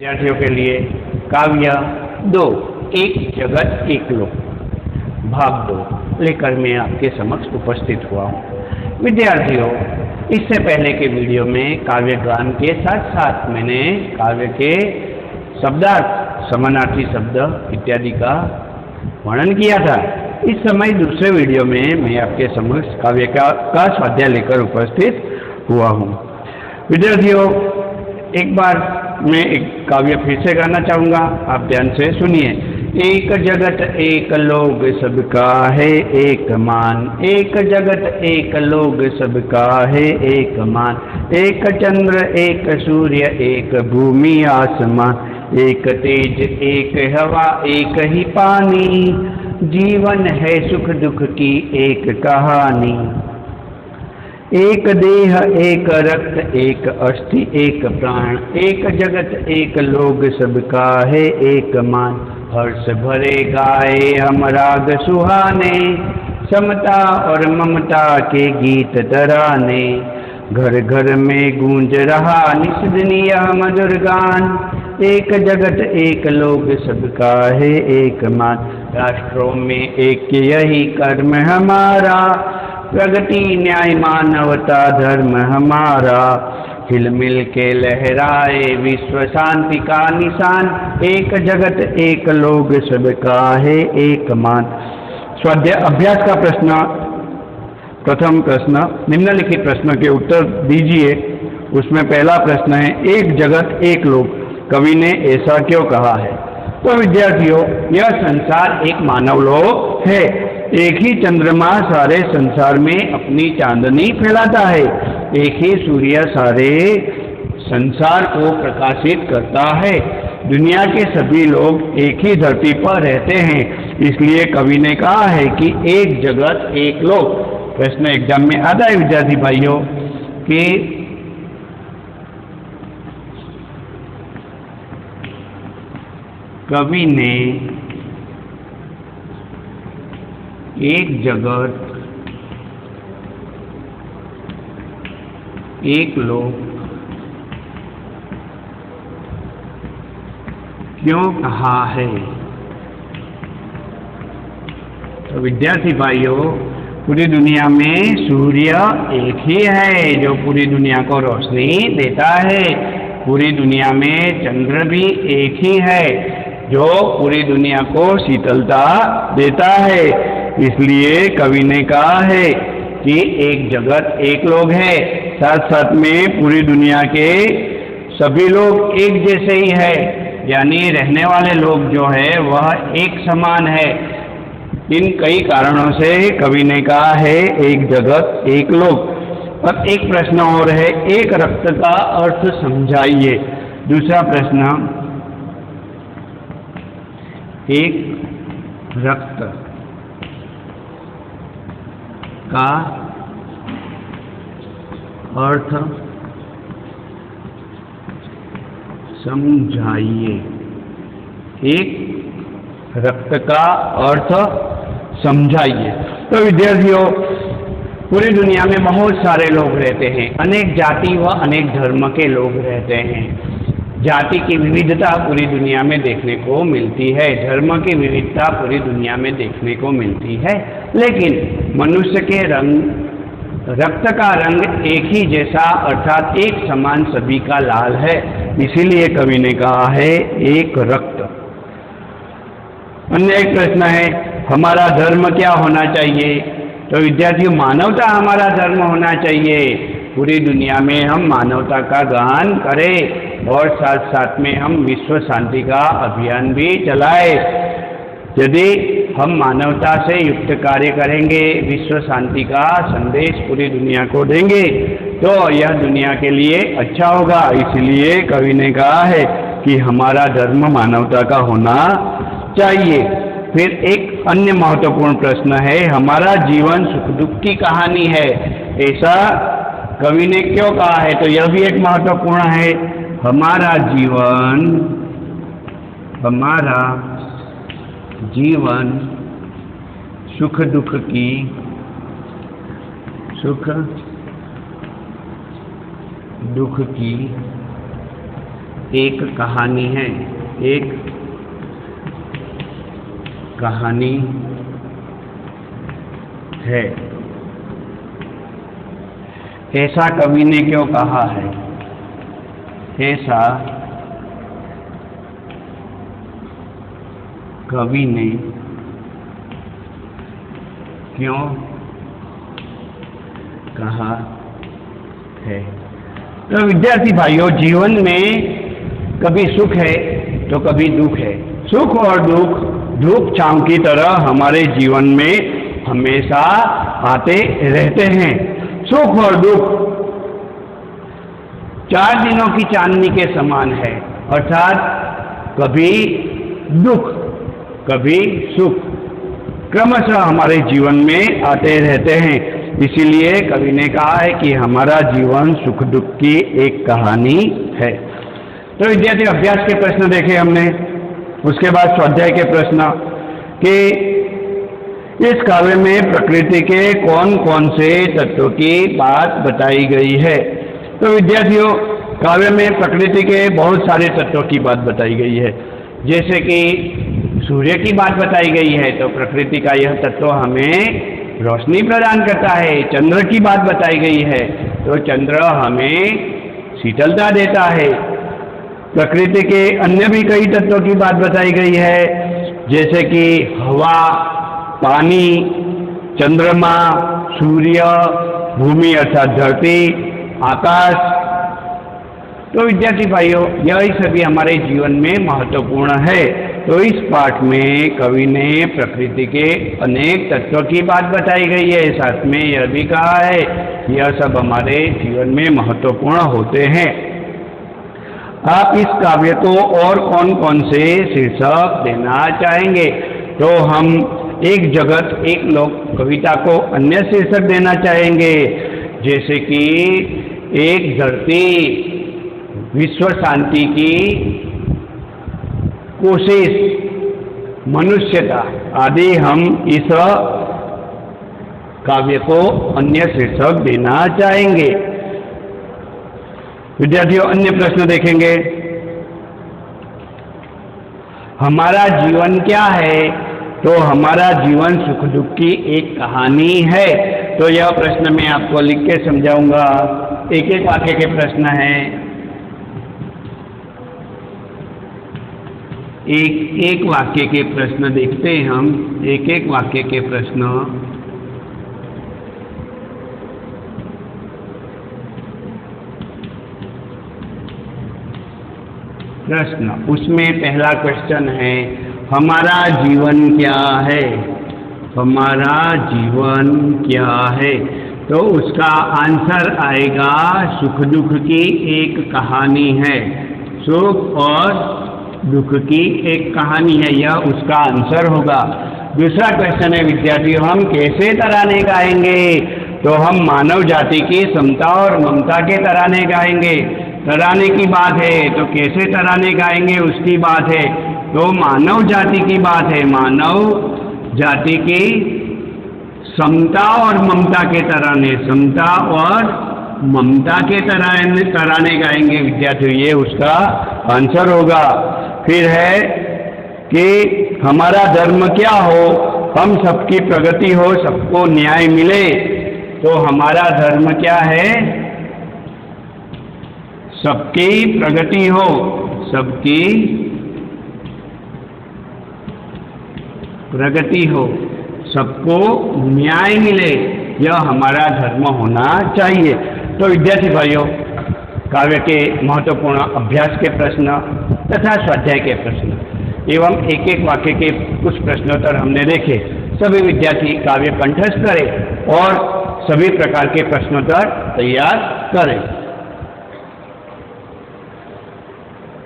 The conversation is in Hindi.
विद्यार्थियों के लिए काव्य 2 एक जगत एक लोक भाग 2 लेकर मैं आपके समक्ष उपस्थित हुआ हूँ। विद्यार्थियों, इससे पहले के वीडियो में काव्य गान के साथ साथ मैंने काव्य के शब्दार्थ, समानार्थी शब्द इत्यादि का वर्णन किया था। इस समय दूसरे वीडियो में मैं आपके समक्ष काव्य का स्वाध्याय लेकर उपस्थित हुआ हूँ। विद्यार्थियों, एक बार मैं एक काव्य फिर से गाना चाहूँगा, आप ध्यान से सुनिए। एक जगत एक लोग सबका है एक मान, एक जगत एक लोग सबका है एक मान, एक चंद्र एक सूर्य एक भूमि आसमान, एक तेज एक हवा एक ही पानी, जीवन है सुख दुख की एक कहानी। एक देह एक रक्त एक अस्थि एक प्राण, एक जगत एक लोग सबका है एक मान, हर्ष भरे गाए हम राग सुहाने, समता और ममता के गीत तराने, घर घर में गूंज रहा निस्दनीय मधुर गान, एक जगत एक लोग सबका है एक मान, राष्ट्रों में एक यही कर्म हमारा, प्रगति न्याय मानवता धर्म हमारा, हिल मिल के लहराए विश्व शांति का निशान, एक जगत एक लोग सबका है एक मान। स्वाध्याय अभ्यास का प्रश्न, प्रथम प्रश्न, निम्नलिखित प्रश्न के उत्तर दीजिए। उसमें पहला प्रश्न है, एक जगत एक लोग, कवि ने ऐसा क्यों कहा है? तो विद्यार्थियों, यह संसार एक मानव लोक है। एक ही चंद्रमा सारे संसार में अपनी चांदनी फैलाता है, एक ही सूर्य सारे संसार को प्रकाशित करता है, दुनिया के सभी लोग एक ही धरती पर रहते हैं। इसलिए कवि ने कहा है कि एक जगत एक लोक। प्रश्न एग्जाम में आता है विद्यार्थी भाइयों कि कवि ने एक जगत एक लोक क्यों कहा है? तो विद्यार्थी भाइयों, पूरी दुनिया में सूर्य एक ही है जो पूरी दुनिया को रोशनी देता है। पूरी दुनिया में चंद्र भी एक ही है जो पूरी दुनिया को शीतलता देता है। इसलिए कवि ने कहा है कि एक जगत एक लोग है। साथ साथ में पूरी दुनिया के सभी लोग एक जैसे ही है, यानी रहने वाले लोग जो है वह एक समान है। इन कई कारणों से कवि ने कहा है एक जगत एक लोग। अब एक प्रश्न और है, एक रक्त का अर्थ समझाइए। दूसरा प्रश्न, एक रक्त का अर्थ समझाइए। एक रक्त का अर्थ समझाइए। तो विद्यार्थियों, पूरी दुनिया में बहुत सारे लोग रहते हैं, अनेक जाति व अनेक धर्म के लोग रहते हैं। जाति की विविधता पूरी दुनिया में देखने को मिलती है, धर्म की विविधता पूरी दुनिया में देखने को मिलती है, लेकिन मनुष्य के रक्त का रंग एक ही जैसा अर्थात एक समान सभी का लाल है। इसीलिए कवि ने कहा है एक रक्त। अन्य एक प्रश्न है, हमारा धर्म क्या होना चाहिए? तो विद्यार्थियों, मानवता हमारा धर्म होना चाहिए। पूरी दुनिया में हम मानवता का गान करें और साथ साथ में हम विश्व शांति का अभियान भी चलाएं। यदि हम मानवता से युक्त कार्य करेंगे, विश्व शांति का संदेश पूरी दुनिया को देंगे, तो यह दुनिया के लिए अच्छा होगा। इसलिए कवि ने कहा है कि हमारा धर्म मानवता का होना चाहिए। फिर एक अन्य महत्वपूर्ण प्रश्न है, हमारा जीवन सुख दुख की कहानी है, ऐसा कवि ने क्यों कहा है? तो यह भी एक महत्वपूर्ण है। हमारा जीवन सुख दुख की एक कहानी है, एक कहानी है। ऐसा कवि ने क्यों कहा है? ऐसा कवि ने क्यों कहा है? तो विद्यार्थी भाइयों, जीवन में कभी सुख है तो कभी दुख है। सुख और दुख धूप छांव की तरह हमारे जीवन में हमेशा आते रहते हैं। सुख और दुख 4 दिनों की चांदनी के समान है, अर्थात कभी दुख कभी सुख क्रमशः हमारे जीवन में आते रहते हैं। इसीलिए कवि ने कहा है कि हमारा जीवन सुख दुख की एक कहानी है। तो विद्यार्थी, अभ्यास के प्रश्न देखे हमने, उसके बाद स्वाध्याय के प्रश्न कि इस काव्य में प्रकृति के कौन कौन से तत्वों की बात बताई गई है। तो विद्यार्थियों, काव्य में प्रकृति के बहुत सारे तत्वों की बात बताई गई है। जैसे कि सूर्य की बात बताई गई है, तो प्रकृति का यह तत्व हमें रोशनी प्रदान करता है। चंद्र की बात बताई गई है, तो चंद्र हमें शीतलता देता है। प्रकृति के अन्य भी कई तत्वों की बात बताई गई है, जैसे कि हवा, पानी, चंद्रमा, सूर्य, भूमि अर्थात धरती, आकाश। तो विद्यार्थी भाइयों, यही सभी हमारे जीवन में महत्वपूर्ण है। तो इस पाठ में कवि ने प्रकृति के अनेक तत्वों की बात बताई गई है, साथ में यह भी कहा है कि यह सब हमारे जीवन में महत्वपूर्ण होते हैं। आप इस काव्य को और कौन कौन से शीर्षक देना चाहेंगे? तो हम एक जगत एक लोक कविता को अन्य शीर्षक देना चाहेंगे, जैसे कि एक धरती, विश्व शांति की कोशिश, मनुष्यता आदि हम इस काव्य को अन्य शीर्षक देना चाहेंगे। विद्यार्थियों, अन्य प्रश्न देखेंगे। हमारा जीवन क्या है? तो हमारा जीवन सुख दुख की एक कहानी है। तो यह प्रश्न मैं आपको लिख के समझाऊंगा। एक एक वाक्य के प्रश्न हैं, एक एक वाक्य के प्रश्न देखते हैं हम। एक एक वाक्य के प्रश्न। उसमें पहला क्वेश्चन है, हमारा जीवन क्या है? हमारा जीवन क्या है? तो उसका आंसर आएगा सुख दुख की एक कहानी है। सुख और दुख की एक कहानी है, यह उसका आंसर होगा। दूसरा क्वेश्चन है विद्यार्थियों, हम कैसे तराने गाएंगे? तो हम मानव जाति की समता और ममता के तराने गाएंगे। तराने की बात है तो कैसे तराने गाएंगे उसकी बात है। तो मानव जाति की बात है, मानव जाति की समता और ममता के तराने, समता और ममता के तराने गाएंगे विद्यार्थियों, ये उसका आंसर होगा। फिर है कि हमारा धर्म क्या हो? हम सबकी प्रगति हो, सबको न्याय मिले। तो हमारा धर्म क्या है? सबकी प्रगति हो, सबकी प्रगति हो, सबको न्याय मिले, यह हमारा धर्म होना चाहिए। तो विद्यार्थी भाइयों, काव्य के महत्वपूर्ण अभ्यास के प्रश्न तथा स्वाध्याय के प्रश्न एवं एक एक वाक्य के कुछ प्रश्नोत्तर हमने देखे। सभी विद्यार्थी काव्य कंठस्थ करें और सभी प्रकार के प्रश्नोत्तर तैयार करें।